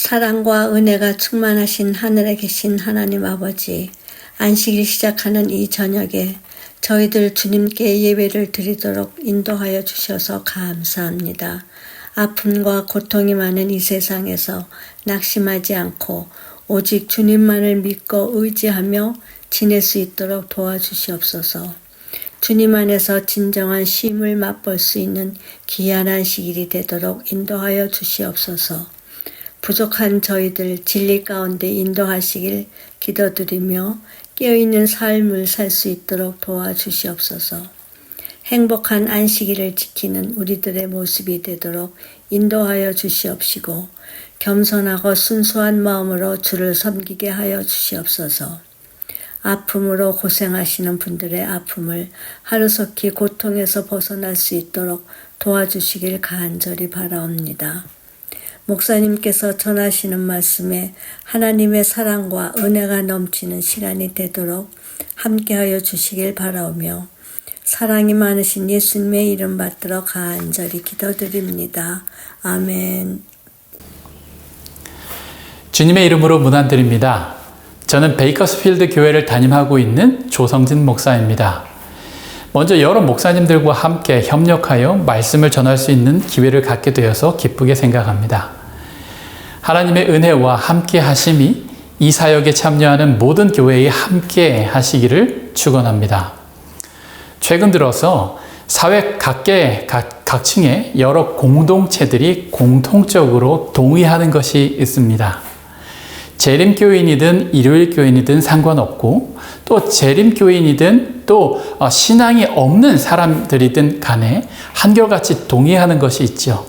사랑과 은혜가 충만하신 하늘에 계신 하나님 아버지, 안식일 시작하는 이 저녁에 저희들 주님께 예배를 드리도록 인도하여 주셔서 감사합니다. 아픔과 고통이 많은 이 세상에서 낙심하지 않고 오직 주님만을 믿고 의지하며 지낼 수 있도록 도와주시옵소서. 주님 안에서 진정한 쉼을 맛볼 수 있는 귀한 안식일이 되도록 인도하여 주시옵소서. 부족한 저희들 진리 가운데 인도하시길 기도드리며 깨어있는 삶을 살 수 있도록 도와주시옵소서. 행복한 안식일을 지키는 우리들의 모습이 되도록 인도하여 주시옵시고 겸손하고 순수한 마음으로 주를 섬기게 하여 주시옵소서. 아픔으로 고생하시는 분들의 아픔을 하루속히 고통에서 벗어날 수 있도록 도와주시길 간절히 바라옵니다. 목사님께서 전하시는 말씀에 하나님의 사랑과 은혜가 넘치는 시간이 되도록 함께하여 주시길 바라오며 사랑이 많으신 예수님의 이름 받들어 간절히 기도드립니다. 아멘. 주님의 이름으로 문안드립니다. 저는 베이커스필드 교회를 담임하고 있는 조성진 목사입니다. 먼저 여러 목사님들과 함께 협력하여 말씀을 전할 수 있는 기회를 갖게 되어서 기쁘게 생각합니다. 하나님의 은혜와 함께 하심이 이 사역에 참여하는 모든 교회에 함께 하시기를 축원합니다. 최근 들어서 사회 각층의 여러 공동체들이 공통적으로 동의하는 것이 있습니다. 재림교인이든 일요일교인이든 상관없고 또 재림교인이든 또 신앙이 없는 사람들이든 간에 한결같이 동의하는 것이 있죠.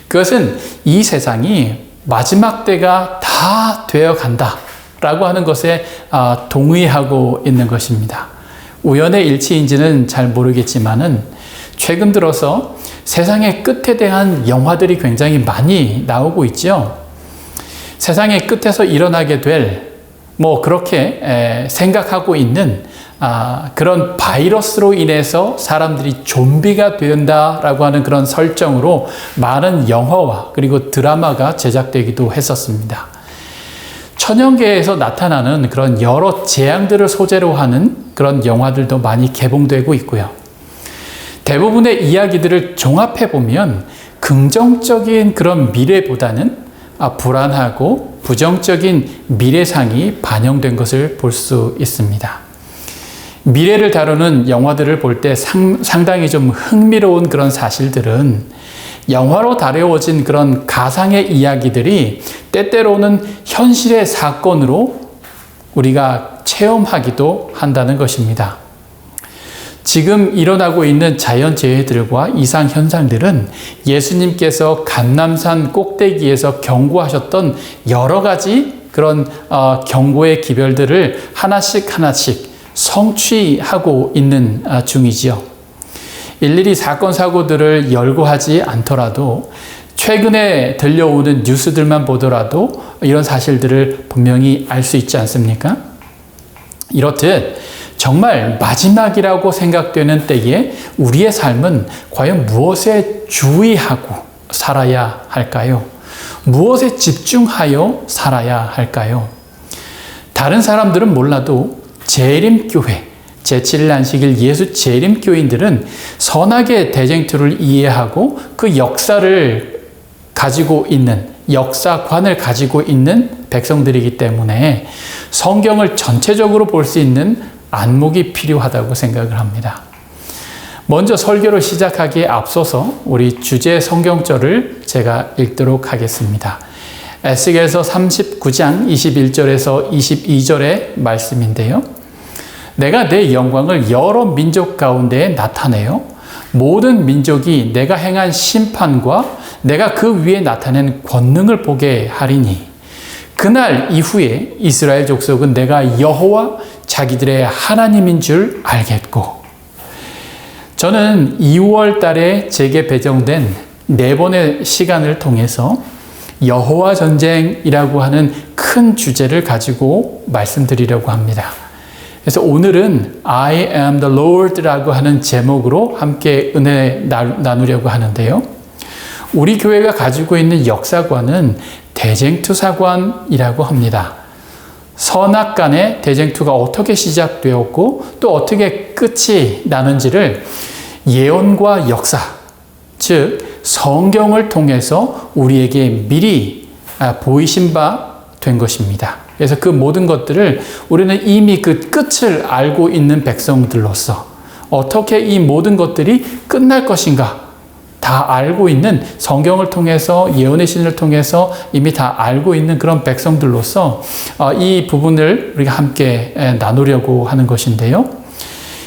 그것은 이 세상이 마지막 때가 다 되어 간다라고 하는 것에 동의하고 있는 것입니다. 우연의 일치인지는 잘 모르겠지만은 최근 들어서 세상의 끝에 대한 영화들이 굉장히 많이 나오고 있죠. 세상의 끝에서 일어나게 될 그렇게 생각하고 있는 그런 바이러스로 인해서 사람들이 좀비가 된다라고 하는 그런 설정으로 많은 영화와 그리고 드라마가 제작되기도 했었습니다. 천연계에서 나타나는 그런 여러 재앙들을 소재로 하는 그런 영화들도 많이 개봉되고 있고요. 대부분의 이야기들을 종합해 보면 긍정적인 그런 미래보다는 불안하고 부정적인 미래상이 반영된 것을 볼 수 있습니다. 미래를 다루는 영화들을 볼 때 상당히 좀 흥미로운 그런 사실들은 영화로 다루어진 그런 가상의 이야기들이 때때로는 현실의 사건으로 우리가 체험하기도 한다는 것입니다. 지금 일어나고 있는 자연재해들과 이상현상들은 예수님께서 감람산 꼭대기에서 경고하셨던 여러 가지 그런 경고의 기별들을 하나씩 성취하고 있는 중이지요. 일일이 사건, 사고들을 열거하지 않더라도 최근에 들려오는 뉴스들만 보더라도 이런 사실들을 분명히 알 수 있지 않습니까? 이렇듯 정말 마지막이라고 생각되는 때에 우리의 삶은 과연 무엇에 주의하고 살아야 할까요? 무엇에 집중하여 살아야 할까요? 다른 사람들은 몰라도 재림교회, 제7일 안식일 예수 재림교인들은 선하게 대쟁투를 이해하고 그 역사를 가지고 있는, 역사관을 가지고 있는 백성들이기 때문에 성경을 전체적으로 볼 수 있는 안목이 필요하다고 생각을 합니다. 먼저 설교를 시작하기에 앞서서 우리 주제 성경절을 제가 읽도록 하겠습니다. 에스겔서 39장 21절에서 22절의 말씀인데요. 내가 내 영광을 여러 민족 가운데에 나타내요. 모든 민족이 내가 행한 심판과 내가 그 위에 나타낸 권능을 보게 하리니 그날 이후에 이스라엘 족속은 내가 여호와 자기들의 하나님인 줄 알겠고, 저는 2월 달에 제게 배정된 4번의 시간을 통해서 여호와 전쟁이라고 하는 큰 주제를 가지고 말씀드리려고 합니다. 그래서 오늘은 I am the Lord라고 하는 제목으로 함께 은혜 나누려고 하는데요. 우리 교회가 가지고 있는 역사관은 대쟁투사관이라고 합니다. 선악간의 대쟁투가 어떻게 시작되었고 또 어떻게 끝이 나는지를 예언과 역사, 즉 성경을 통해서 우리에게 미리 보이신 바 된 것입니다. 그래서 그 모든 것들을 우리는 이미 그 끝을 알고 있는 백성들로서 어떻게 이 모든 것들이 끝날 것인가 다 알고 있는, 성경을 통해서 예언의 신을 통해서 이미 다 알고 있는 그런 백성들로서 이 부분을 우리가 함께 나누려고 하는 것인데요.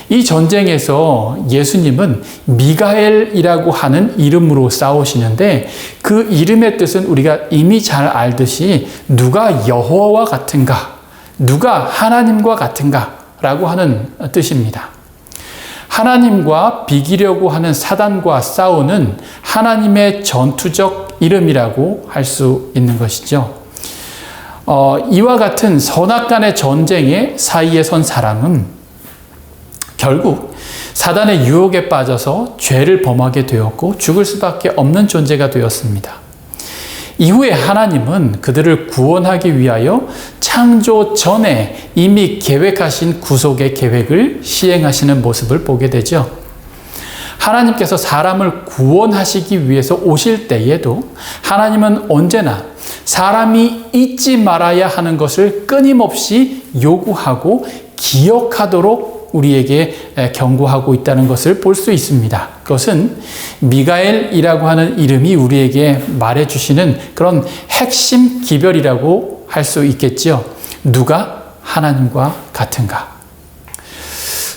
이 전쟁에서 예수님은 미가엘이라고 하는 이름으로 싸우시는데 그 이름의 뜻은 우리가 이미 잘 알듯이 누가 여호와와 같은가, 누가 하나님과 같은가 라고 하는 뜻입니다. 하나님과 비기려고 하는 사단과 싸우는 하나님의 전투적 이름이라고 할 수 있는 것이죠. 이와 같은 선악간의 전쟁의 사이에 선 사람은 결국 사단의 유혹에 빠져서 죄를 범하게 되었고 죽을 수밖에 없는 존재가 되었습니다. 이후에 하나님은 그들을 구원하기 위하여 창조 전에 이미 계획하신 구속의 계획을 시행하시는 모습을 보게 되죠. 하나님께서 사람을 구원하시기 위해서 오실 때에도 하나님은 언제나 사람이 잊지 말아야 하는 것을 끊임없이 요구하고 기억하도록 우리에게 경고하고 있다는 것을 볼 수 있습니다. 그것은 미가엘이라고 하는 이름이 우리에게 말해주시는 그런 핵심 기별이라고 할 수 있겠지요. 누가 하나님과 같은가?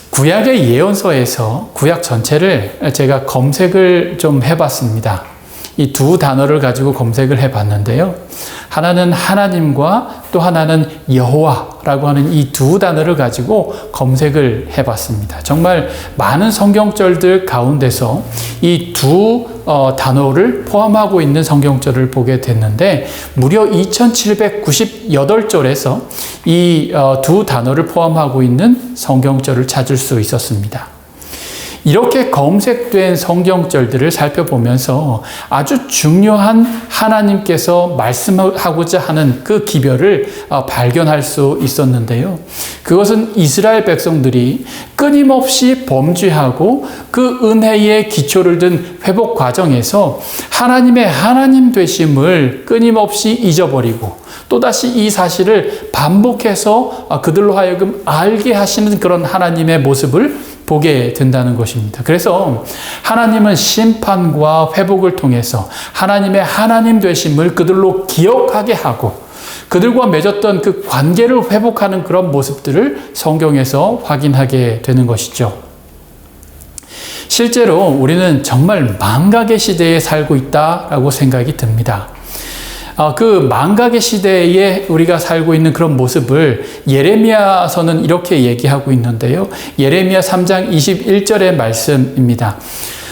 구약의 예언서에서 구약 전체를 제가 검색을 좀 해봤습니다. 이 두 단어를 가지고 검색을 해봤는데요. 하나는 하나님과 또 하나는 여호와라고 하는 이 두 단어를 가지고 검색을 해봤습니다. 정말 많은 성경절들 가운데서 이 두 단어를 포함하고 있는 성경절을 보게 됐는데 무려 2798절에서 이 두 단어를 포함하고 있는 성경절을 찾을 수 있었습니다. 이렇게 검색된 성경절들을 살펴보면서 아주 중요한 하나님께서 말씀하고자 하는 그 기별을 발견할 수 있었는데요. 그것은 이스라엘 백성들이 끊임없이 범죄하고 그 은혜의 기초를 둔 회복 과정에서 하나님의 하나님 되심을 끊임없이 잊어버리고 또다시 이 사실을 반복해서 그들로 하여금 알게 하시는 그런 하나님의 모습을 보게 된다는 것입니다. 그래서 하나님은 심판과 회복을 통해서 하나님의 하나님 되심을 그들로 기억하게 하고 그들과 맺었던 그 관계를 회복하는 그런 모습들을 성경에서 확인하게 되는 것이죠. 실제로 우리는 정말 망각의 시대에 살고 있다라고 생각이 듭니다. 그 망각의 시대에 우리가 살고 있는 그런 모습을 예레미야서는 이렇게 얘기하고 있는데요. 예레미야 3장 21절의 말씀입니다.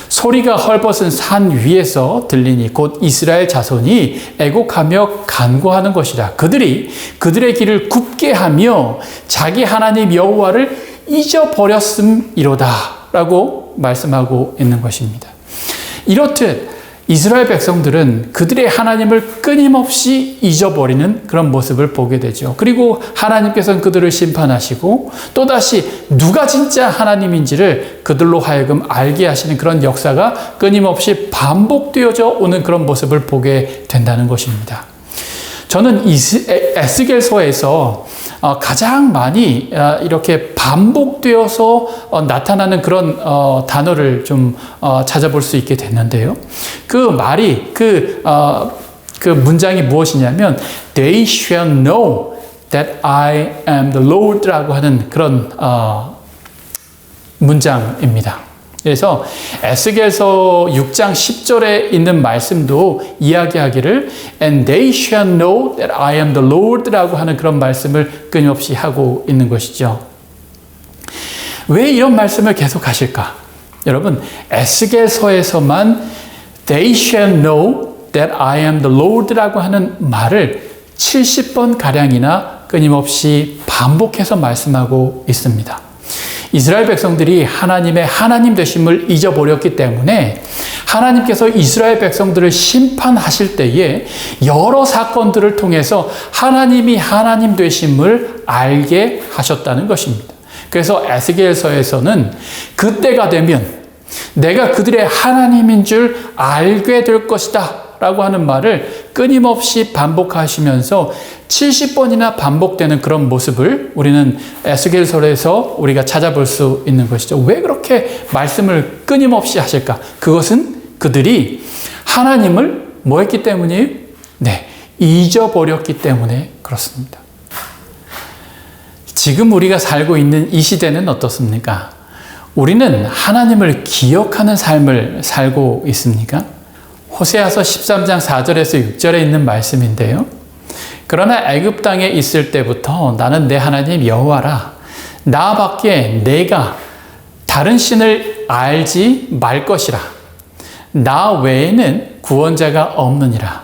소리가 헐벗은 산 위에서 들리니 곧 이스라엘 자손이 애곡하며 간구하는 것이라. 그들이 그들의 길을 굽게 하며 자기 하나님 여호와를 잊어버렸음이로다 라고 말씀하고 있는 것입니다. 이렇듯 이스라엘 백성들은 그들의 하나님을 끊임없이 잊어버리는 그런 모습을 보게 되죠. 그리고 하나님께서는 그들을 심판하시고 또다시 누가 진짜 하나님인지를 그들로 하여금 알게 하시는 그런 역사가 끊임없이 반복되어져 오는 그런 모습을 보게 된다는 것입니다. 저는 에스겔서에서 가장 많이 이렇게 반복되어서 나타나는 그런 단어를 좀 찾아볼 수 있게 됐는데요. 그 말이 그 문장이 무엇이냐면 They shall know that I am the Lord라고 하는 그런 문장입니다. 그래서 에스겔서 6장 10절에 있는 말씀도 이야기하기를 And they shall know that I am the Lord라고 하는 그런 말씀을 끊임없이 하고 있는 것이죠. 왜 이런 말씀을 계속 하실까? 여러분, 에스겔서에서만 They shall know that I am the Lord라고 하는 말을 70번 가량이나 끊임없이 반복해서 말씀하고 있습니다. 이스라엘 백성들이 하나님의 하나님 되심을 잊어버렸기 때문에 하나님께서 이스라엘 백성들을 심판하실 때에 여러 사건들을 통해서 하나님이 하나님 되심을 알게 하셨다는 것입니다. 그래서 에스겔서에서는 그때가 되면 내가 그들의 하나님인 줄 알게 될 것이다 라고 하는 말을 끊임없이 반복하시면서 70번이나 반복되는 그런 모습을 우리는 에스겔서에서 우리가 찾아볼 수 있는 것이죠. 왜 그렇게 말씀을 끊임없이 하실까? 그것은 그들이 하나님을 뭐 했기 때문이에요? 네, 잊어버렸기 때문에 그렇습니다. 지금 우리가 살고 있는 이 시대는 어떻습니까? 우리는 하나님을 기억하는 삶을 살고 있습니까? 호세아서 13장 4절에서 6절에 있는 말씀인데요. 그러나 애굽 땅에 있을 때부터 나는 내 하나님 여호와라. 나밖에 내가 다른 신을 알지 말 것이라. 나 외에는 구원자가 없느니라.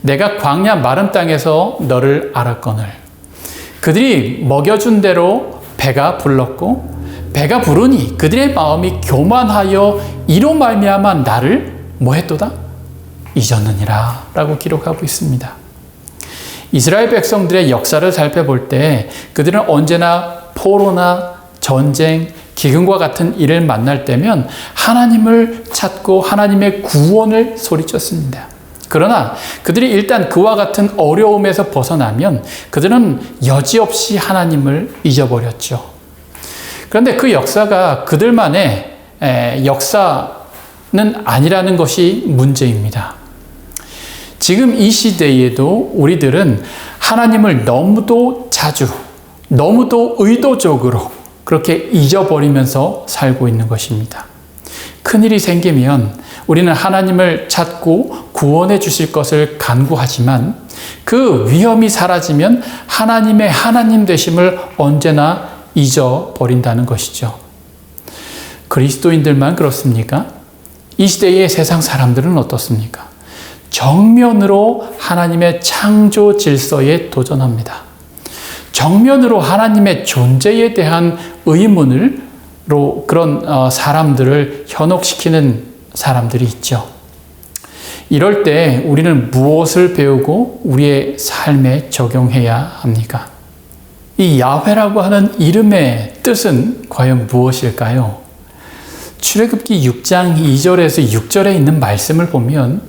내가 광야 마른 땅에서 너를 알았거늘. 그들이 먹여준 대로 배가 불렀고 배가 부르니 그들의 마음이 교만하여 이로 말미암아 나를 뭐 했도다? 잊었느니라 라고 기록하고 있습니다. 이스라엘 백성들의 역사를 살펴볼 때 그들은 언제나 포로나 전쟁, 기근과 같은 일을 만날 때면 하나님을 찾고 하나님의 구원을 소리쳤습니다. 그러나 그들이 일단 그와 같은 어려움에서 벗어나면 그들은 여지없이 하나님을 잊어버렸죠. 그런데 그 역사가 그들만의 역사는 아니라는 것이 문제입니다. 지금 이 시대에도 우리들은 하나님을 너무도 자주, 너무도 의도적으로 그렇게 잊어버리면서 살고 있는 것입니다. 큰일이 생기면 우리는 하나님을 찾고 구원해 주실 것을 간구하지만 그 위험이 사라지면 하나님의 하나님 되심을 언제나 잊어버린다는 것이죠. 그리스도인들만 그렇습니까? 이 시대의 세상 사람들은 어떻습니까? 정면으로 하나님의 창조 질서에 도전합니다. 정면으로 하나님의 존재에 대한 의문으로 그런 사람들을 현혹시키는 사람들이 있죠. 이럴 때 우리는 무엇을 배우고 우리의 삶에 적용해야 합니까? 이 야훼라고 하는 이름의 뜻은 과연 무엇일까요? 출애굽기 6장 2절에서 6절에 있는 말씀을 보면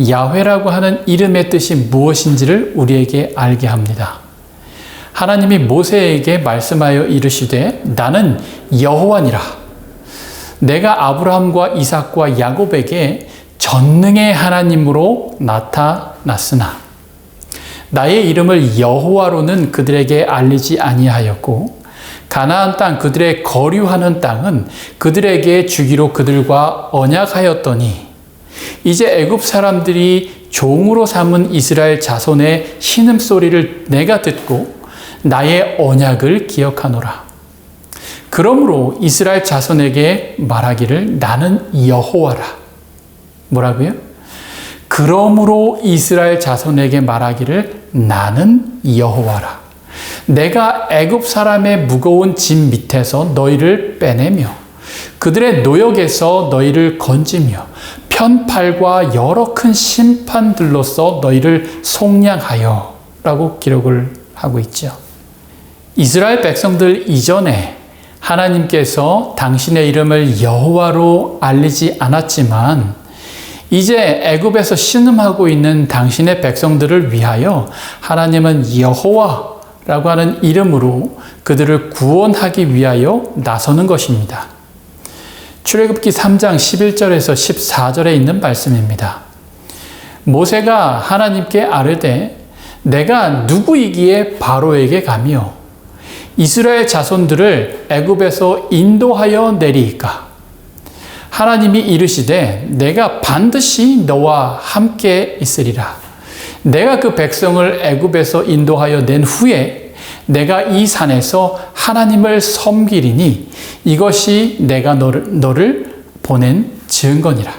야훼라고 하는 이름의 뜻이 무엇인지를 우리에게 알게 합니다. 하나님이 모세에게 말씀하여 이르시되 나는 여호와니라. 내가 아브라함과 이삭과 야곱에게 전능의 하나님으로 나타났으나 나의 이름을 여호와로는 그들에게 알리지 아니하였고 가나안 땅 그들의 거류하는 땅은 그들에게 주기로 그들과 언약하였더니 이제 애굽 사람들이 종으로 삼은 이스라엘 자손의 신음소리를 내가 듣고 나의 언약을 기억하노라. 그러므로 이스라엘 자손에게 말하기를 나는 여호와라. 뭐라고요? 그러므로 이스라엘 자손에게 말하기를 나는 여호와라. 내가 애굽 사람의 무거운 짐 밑에서 너희를 빼내며 그들의 노역에서 너희를 건지며 편팔과 여러 큰 심판들로서 너희를 속량하여 라고 기록을 하고 있죠. 이스라엘 백성들 이전에 하나님께서 당신의 이름을 여호와로 알리지 않았지만 이제 애굽에서 신음하고 있는 당신의 백성들을 위하여 하나님은 여호와라고 하는 이름으로 그들을 구원하기 위하여 나서는 것입니다. 출애굽기 3장 11절에서 14절에 있는 말씀입니다. 모세가 하나님께 아뢰되 내가 누구이기에 바로에게 가며 이스라엘 자손들을 애굽에서 인도하여 내리이까? 하나님이 이르시되 내가 반드시 너와 함께 있으리라. 내가 그 백성을 애굽에서 인도하여 낸 후에 내가 이 산에서 하나님을 섬기리니 이것이 내가 너를 보낸 증거니라.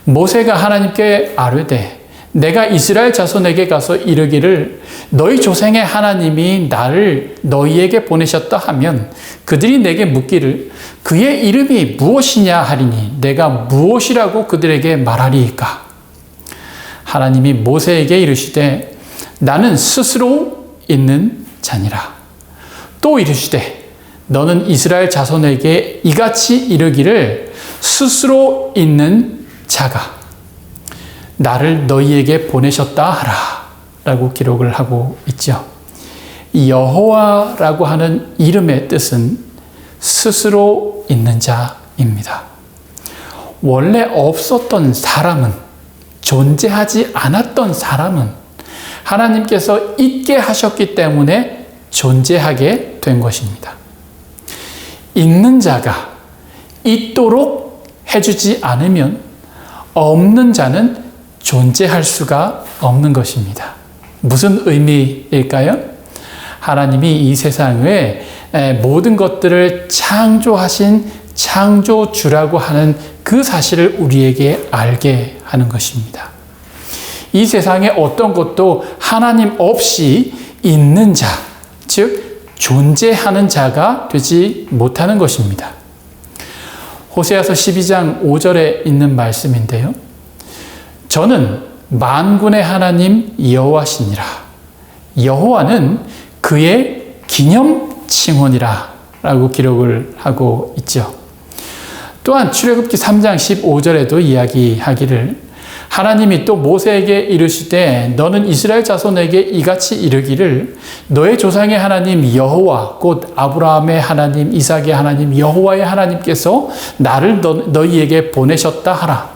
모세가 하나님께 아뢰되 내가 이스라엘 자손에게 가서 이르기를 너희 조상의 하나님이 나를 너희에게 보내셨다 하면 그들이 내게 묻기를 그의 이름이 무엇이냐 하리니 내가 무엇이라고 그들에게 말하리이까. 하나님이 모세에게 이르시되 나는 스스로 있는 자니라. 또 이르시되 너는 이스라엘 자손에게 이같이 이르기를 스스로 있는 자가 나를 너희에게 보내셨다 하라 라고 기록을 하고 있죠. 여호와라고 하는 이름의 뜻은 스스로 있는 자입니다. 원래 없었던 사람은, 존재하지 않았던 사람은 하나님께서 있게 하셨기 때문에 존재하게 된 것입니다. 있는 자가 있도록 해주지 않으면 없는 자는 존재할 수가 없는 것입니다. 무슨 의미일까요? 하나님이 이 세상에 모든 것들을 창조하신 창조주라고 하는 그 사실을 우리에게 알게 하는 것입니다. 이 세상에 어떤 것도 하나님 없이 있는 자, 즉 존재하는 자가 되지 못하는 것입니다. 호세아서 12장 5절에 있는 말씀인데요. 저는 만군의 하나님 여호와시니라. 여호와는 그의 기념 칭호니라 라고 기록을 하고 있죠. 또한 출애굽기 3장 15절에도 이야기하기를 하나님이 또 모세에게 이르시되 너는 이스라엘 자손에게 이같이 이르기를 너의 조상의 하나님 여호와 곧 아브라함의 하나님 이삭의 하나님 여호와의 하나님께서 나를 너희에게 보내셨다 하라.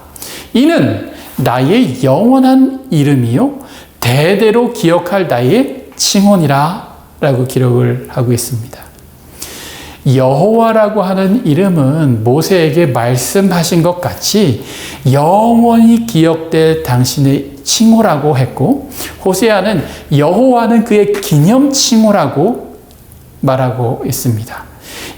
이는 나의 영원한 이름이요 대대로 기억할 나의 칭호니라 라고 기록을 하고 있습니다. 여호와라고 하는 이름은 모세에게 말씀하신 것 같이 영원히 기억될 당신의 칭호라고 했고 호세아는 여호와는 그의 기념 칭호라고 말하고 있습니다.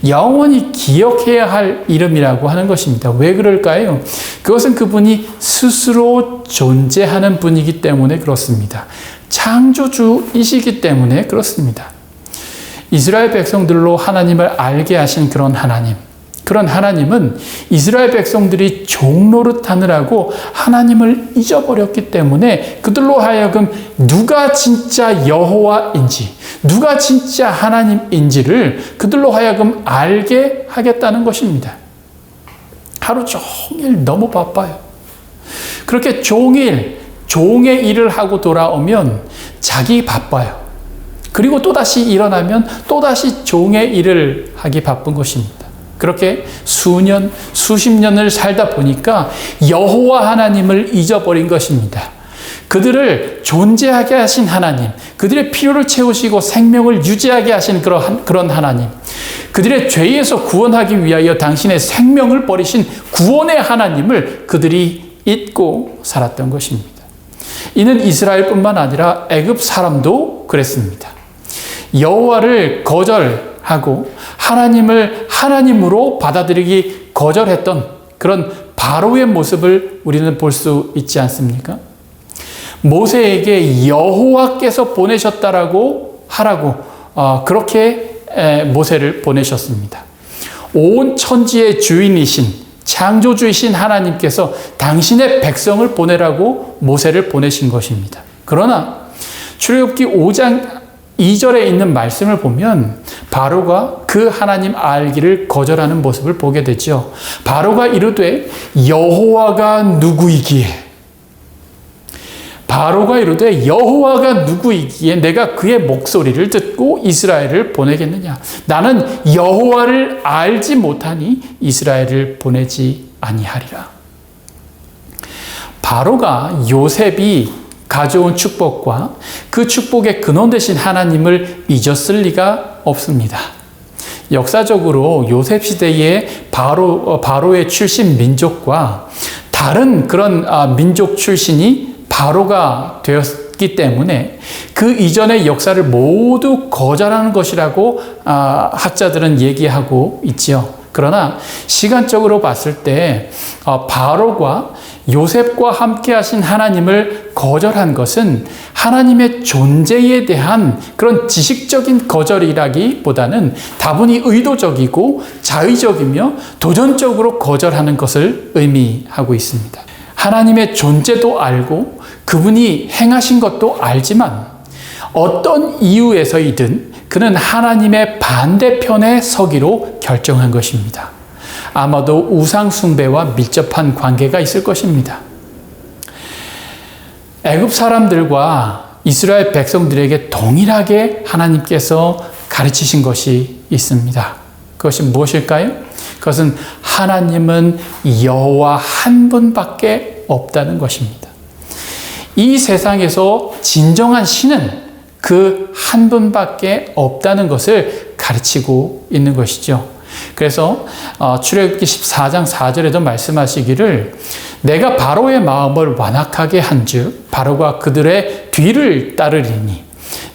영원히 기억해야 할 이름이라고 하는 것입니다. 왜 그럴까요? 그것은 그분이 스스로 존재하는 분이기 때문에 그렇습니다. 창조주이시기 때문에 그렇습니다. 이스라엘 백성들로 하나님을 알게 하신 그런 하나님은 이스라엘 백성들이 종노릇하느라고 하나님을 잊어버렸기 때문에 그들로 하여금 누가 진짜 여호와인지 누가 진짜 하나님인지를 그들로 하여금 알게 하겠다는 것입니다. 하루 종일 너무 바빠요. 그렇게 종의 일을 하고 돌아오면 자기 바빠요. 그리고 또다시 일어나면 또다시 종의 일을 하기 바쁜 것입니다. 그렇게 수년, 수십 년을 살다 보니까 여호와 하나님을 잊어버린 것입니다. 그들을 존재하게 하신 하나님, 그들의 필요를 채우시고 생명을 유지하게 하신 그런 하나님, 그들의 죄에서 구원하기 위하여 당신의 생명을 버리신 구원의 하나님을 그들이 잊고 살았던 것입니다. 이는 이스라엘뿐만 아니라 애굽 사람도 그랬습니다. 여호와를 거절하고 하나님을 하나님으로 받아들이기 거절했던 그런 바로의 모습을 우리는 볼 수 있지 않습니까? 모세에게 여호와께서 보내셨다라고 하라고 그렇게 모세를 보내셨습니다. 온 천지의 주인이신 창조주이신 하나님께서 당신의 백성을 보내라고 모세를 보내신 것입니다. 그러나 출애굽기 5장 2절에 있는 말씀을 보면 바로가 그 하나님 알기를 거절하는 모습을 보게 되죠. 바로가 이르되 여호와가 누구이기에 내가 그의 목소리를 듣고 이스라엘을 보내겠느냐. 나는 여호와를 알지 못하니 이스라엘을 보내지 아니하리라. 바로가 요셉이 가져온 축복과 그 축복의 근원 되신 하나님을 잊었을 리가 없습니다. 역사적으로 요셉 시대의 바로의 출신 민족과 다른 그런 민족 출신이 바로가 되었기 때문에 그 이전의 역사를 모두 거절하는 것이라고 학자들은 얘기하고 있지요. 그러나 시간적으로 봤을 때 바로가 요셉과 함께 하신 하나님을 거절한 것은 하나님의 존재에 대한 그런 지식적인 거절이라기보다는 다분히 의도적이고 자의적이며 도전적으로 거절하는 것을 의미하고 있습니다. 하나님의 존재도 알고 그분이 행하신 것도 알지만 어떤 이유에서이든 그는 하나님의 반대편에 서기로 결정한 것입니다. 아마도 우상 숭배와 밀접한 관계가 있을 것입니다. 애굽 사람들과 이스라엘 백성들에게 동일하게 하나님께서 가르치신 것이 있습니다. 그것이 무엇일까요? 그것은 하나님은 여호와 한 분밖에 없다는 것입니다. 이 세상에서 진정한 신은 그 한 분밖에 없다는 것을 가르치고 있는 것이죠. 그래서 출애굽기 14장 4절에도 말씀하시기를 내가 바로의 마음을 완악하게 한즉 바로가 그들의 뒤를 따르리니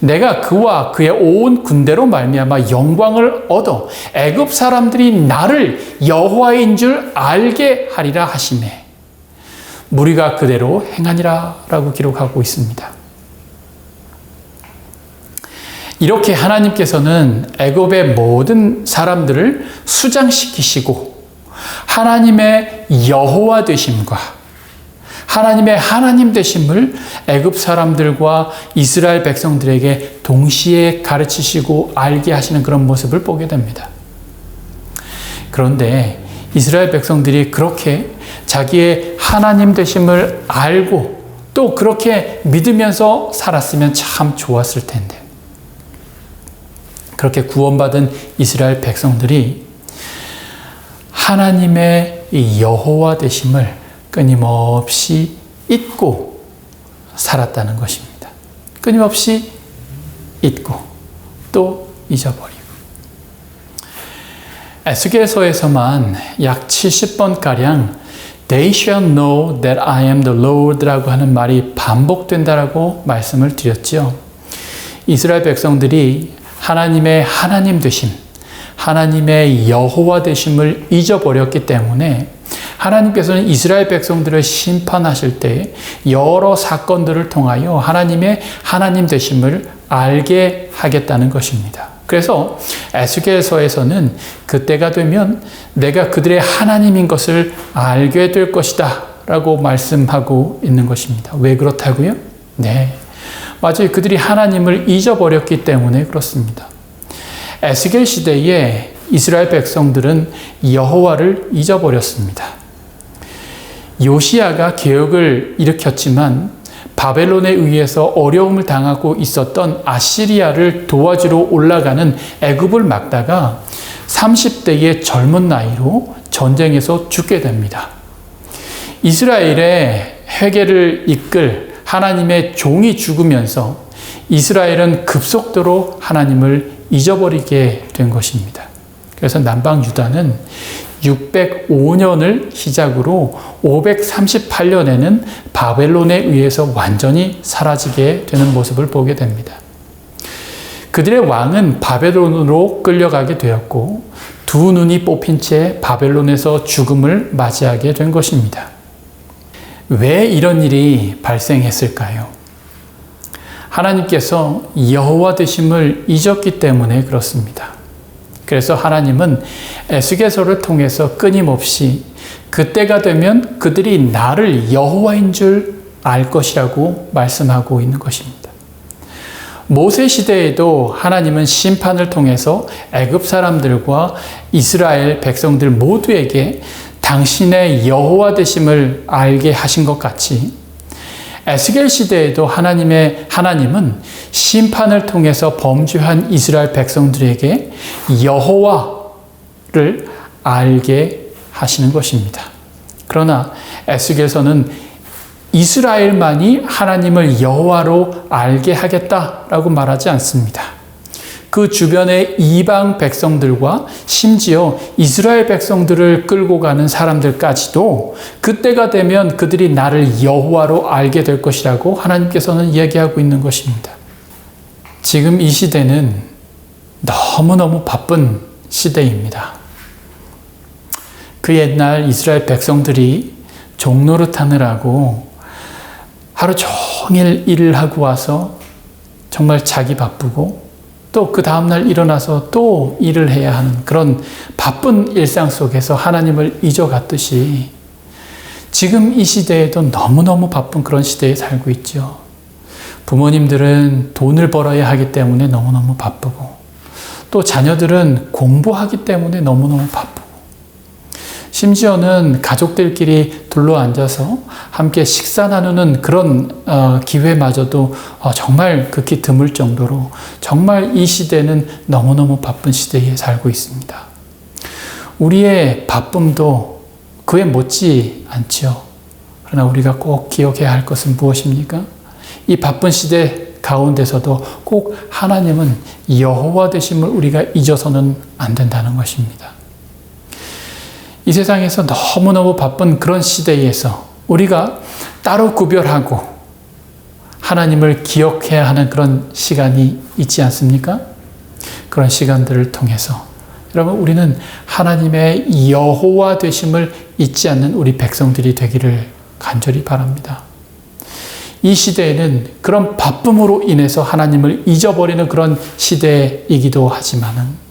내가 그와 그의 온 군대로 말미암아 영광을 얻어 애굽 사람들이 나를 여호와인 줄 알게 하리라 하시매 무리가 그대로 행하니라 라고 기록하고 있습니다. 이렇게 하나님께서는 애굽의 모든 사람들을 수장시키시고 하나님의 여호와 되심과 하나님의 하나님 되심을 애굽 사람들과 이스라엘 백성들에게 동시에 가르치시고 알게 하시는 그런 모습을 보게 됩니다. 그런데 이스라엘 백성들이 그렇게 자기의 하나님 되심을 알고 또 그렇게 믿으면서 살았으면 참 좋았을 텐데 그렇게 구원받은 이스라엘 백성들이 하나님의 여호와 되심을 끊임없이 잊고 살았다는 것입니다. 끊임없이 잊고 또 잊어버리고. 에스겔서에서만 약 70번가량 They shall know that I am the Lord 라고 하는 말이 반복된다라고 말씀을 드렸죠. 이스라엘 백성들이 하나님의 하나님 되심, 하나님의 여호와 되심을 잊어버렸기 때문에 하나님께서는 이스라엘 백성들을 심판하실 때 여러 사건들을 통하여 하나님의 하나님 되심을 알게 하겠다는 것입니다. 그래서 에스겔서에서는 그때가 되면 내가 그들의 하나님인 것을 알게 될 것이다 라고 말씀하고 있는 것입니다. 왜 그렇다고요? 네. 맞아요. 그들이 하나님을 잊어버렸기 때문에 그렇습니다. 에스겔 시대에 이스라엘 백성들은 여호와를 잊어버렸습니다. 요시야가 개혁을 일으켰지만 바벨론에 의해서 어려움을 당하고 있었던 아시리아를 도와주러 올라가는 애굽을 막다가 30대의 젊은 나이로 전쟁에서 죽게 됩니다. 이스라엘의 회개를 이끌 하나님의 종이 죽으면서 이스라엘은 급속도로 하나님을 잊어버리게 된 것입니다. 그래서 남방 유다는 605년을 시작으로 538년에는 바벨론에 의해서 완전히 사라지게 되는 모습을 보게 됩니다. 그들의 왕은 바벨론으로 끌려가게 되었고 두 눈이 뽑힌 채 바벨론에서 죽음을 맞이하게 된 것입니다. 왜 이런 일이 발생했을까요? 하나님께서 여호와 되심을 잊었기 때문에 그렇습니다. 그래서 하나님은 에스겔서를 통해서 끊임없이 그때가 되면 그들이 나를 여호와인 줄 알 것이라고 말씀하고 있는 것입니다. 모세 시대에도 하나님은 심판을 통해서 애굽 사람들과 이스라엘 백성들 모두에게 당신의 여호와 되심을 알게 하신 것 같이 에스겔 시대에도 하나님은 심판을 통해서 범죄한 이스라엘 백성들에게 여호와를 알게 하시는 것입니다. 그러나 에스겔서는 이스라엘만이 하나님을 여호와로 알게 하겠다라고 말하지 않습니다. 그 주변의 이방 백성들과 심지어 이스라엘 백성들을 끌고 가는 사람들까지도 그때가 되면 그들이 나를 여호와로 알게 될 것이라고 하나님께서는 이야기하고 있는 것입니다. 지금 이 시대는 너무너무 바쁜 시대입니다. 그 옛날 이스라엘 백성들이 종노릇 하느라고 하루 종일 일을 하고 와서 정말 자기 바쁘고 또 그 다음날 일어나서 또 일을 해야 하는 그런 바쁜 일상 속에서 하나님을 잊어갔듯이 지금 이 시대에도 너무너무 바쁜 그런 시대에 살고 있죠. 부모님들은 돈을 벌어야 하기 때문에 너무너무 바쁘고 또 자녀들은 공부하기 때문에 너무너무 바쁘고 심지어는 가족들끼리 둘러앉아서 함께 식사 나누는 그런 기회마저도 정말 극히 드물 정도로 정말 이 시대는 너무너무 바쁜 시대에 살고 있습니다. 우리의 바쁨도 그에 못지 않죠. 그러나 우리가 꼭 기억해야 할 것은 무엇입니까? 이 바쁜 시대 가운데서도 꼭 하나님은 여호와 되심을 우리가 잊어서는 안 된다는 것입니다. 이 세상에서 너무너무 바쁜 그런 시대에서 우리가 따로 구별하고 하나님을 기억해야 하는 그런 시간이 있지 않습니까? 그런 시간들을 통해서 여러분 우리는 하나님의 여호와 되심을 잊지 않는 우리 백성들이 되기를 간절히 바랍니다. 이 시대에는 그런 바쁨으로 인해서 하나님을 잊어버리는 그런 시대이기도 하지만은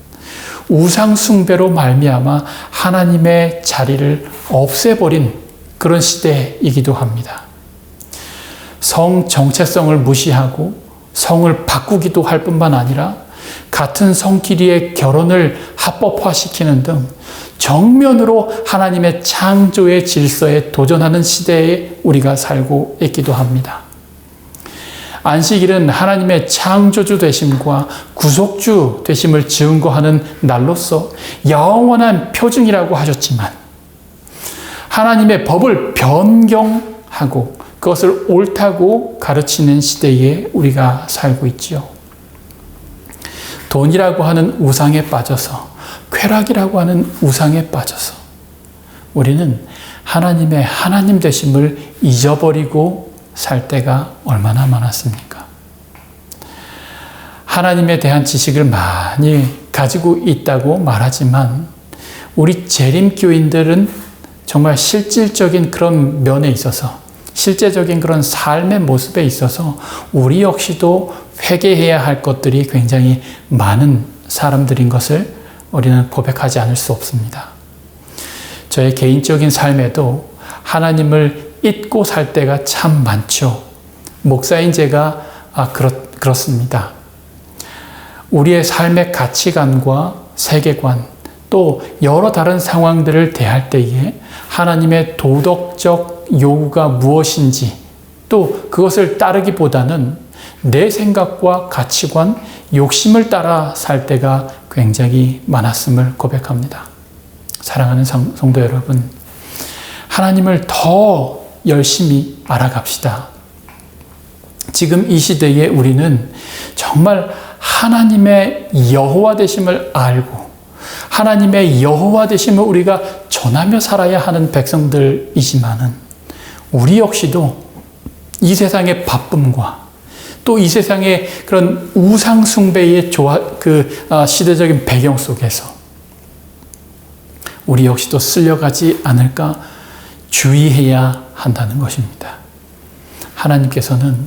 우상 숭배로 말미암아 하나님의 자리를 없애버린 그런 시대이기도 합니다. 성 정체성을 무시하고 성을 바꾸기도 할 뿐만 아니라 같은 성끼리의 결혼을 합법화시키는 등 정면으로 하나님의 창조의 질서에 도전하는 시대에 우리가 살고 있기도 합니다. 안식일은 하나님의 창조주 되심과 구속주 되심을 증거하는 날로서 영원한 표징이라고 하셨지만 하나님의 법을 변경하고 그것을 옳다고 가르치는 시대에 우리가 살고 있지요. 돈이라고 하는 우상에 빠져서 쾌락이라고 하는 우상에 빠져서 우리는 하나님의 하나님 되심을 잊어버리고 살 때가 얼마나 많았습니까? 하나님에 대한 지식을 많이 가지고 있다고 말하지만 우리 재림교인들은 정말 실질적인 그런 면에 있어서 실제적인 그런 삶의 모습에 있어서 우리 역시도 회개해야 할 것들이 굉장히 많은 사람들인 것을 우리는 고백하지 않을 수 없습니다. 저의 개인적인 삶에도 하나님을 잊고 살 때가 참 많죠. 목사인 제가 그렇습니다. 우리의 삶의 가치관과 세계관 또 여러 다른 상황들을 대할 때에 하나님의 도덕적 요구가 무엇인지 또 그것을 따르기보다는 내 생각과 가치관, 욕심을 따라 살 때가 굉장히 많았음을 고백합니다. 사랑하는 성도 여러분, 하나님을 더 열심히 알아갑시다. 지금 이 시대에 우리는 정말 하나님의 여호와 되심을 알고 하나님의 여호와 되심을 우리가 전하며 살아야 하는 백성들이지만은 우리 역시도 이 세상의 바쁨과 또 이 세상의 그런 우상 숭배의 시대적인 배경 속에서 우리 역시도 쓸려가지 않을까 주의해야 한다는 것입니다. 하나님께서는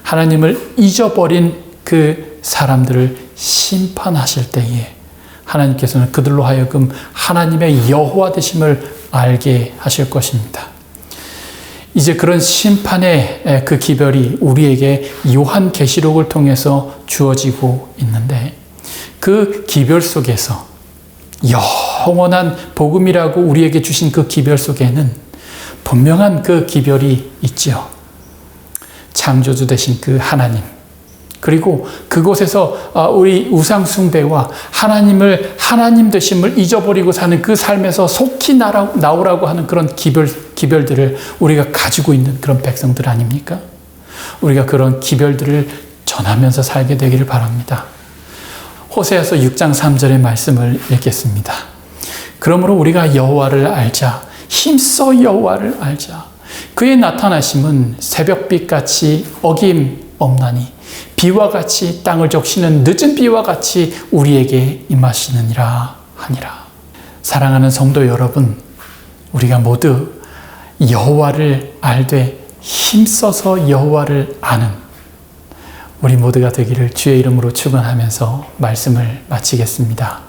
하나님을 잊어버린 그 사람들을 심판하실 때에 하나님께서는 그들로 하여금 하나님의 여호와 되심을 알게 하실 것입니다. 이제 그런 심판의 그 기별이 우리에게 요한계시록을 통해서 주어지고 있는데 그 기별 속에서 영원한 복음이라고 우리에게 주신 그 기별 속에는 분명한 그 기별이 있죠. 창조주 되신 그 하나님, 그리고 그곳에서 우리 우상 숭배와 하나님을 하나님 되심을 잊어버리고 사는 그 삶에서 속히 나오라고 하는 그런 기별들을 우리가 가지고 있는 그런 백성들 아닙니까? 우리가 그런 기별들을 전하면서 살게 되기를 바랍니다. 호세아서 6장 3절의 말씀을 읽겠습니다. 그러므로 우리가 여호와를 알자. 힘써 여호와를 알자. 그의 나타나심은 새벽빛같이 어김없나니 비와 같이 땅을 적시는 늦은 비와 같이 우리에게 임하시느니라 하니라. 사랑하는 성도 여러분, 우리가 모두 여호와를 알되 힘써서 여호와를 아는 우리 모두가 되기를 주의 이름으로 축원하면서 말씀을 마치겠습니다.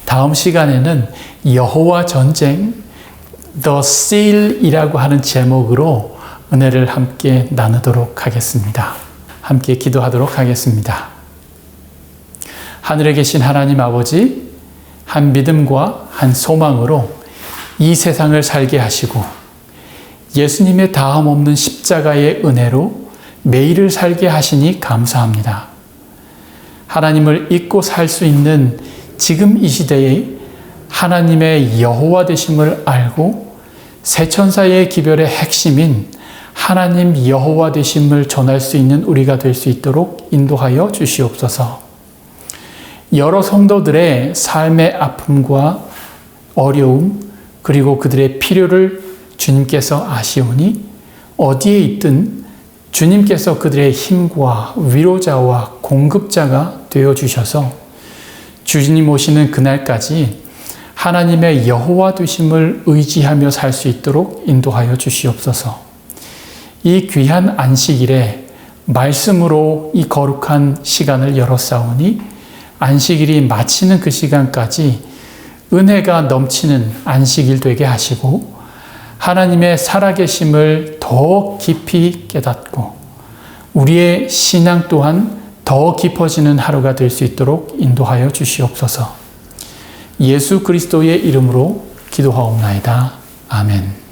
다음 시간에는 여호와 전쟁 The Seal이라고 하는 제목으로 은혜를 함께 나누도록 하겠습니다. 함께 기도하도록 하겠습니다. 하늘에 계신 하나님 아버지, 한 믿음과 한 소망으로 이 세상을 살게 하시고 예수님의 다함 없는 십자가의 은혜로 매일을 살게 하시니 감사합니다. 하나님을 잊고 살 수 있는 지금 이 시대에 하나님의 여호와 되심을 알고 세천사의 기별의 핵심인 하나님 여호와 되심을 전할 수 있는 우리가 될 수 있도록 인도하여 주시옵소서. 여러 성도들의 삶의 아픔과 어려움 그리고 그들의 필요를 주님께서 아시오니 어디에 있든 주님께서 그들의 힘과 위로자와 공급자가 되어주셔서 주님 오시는 그날까지 하나님의 여호와 되심을 의지하며 살 수 있도록 인도하여 주시옵소서. 이 귀한 안식일에 말씀으로 이 거룩한 시간을 열었사오니 안식일이 마치는 그 시간까지 은혜가 넘치는 안식일 되게 하시고 하나님의 살아계심을 더 깊이 깨닫고 우리의 신앙 또한 더 깊어지는 하루가 될 수 있도록 인도하여 주시옵소서. 예수 그리스도의 이름으로 기도하옵나이다. 아멘.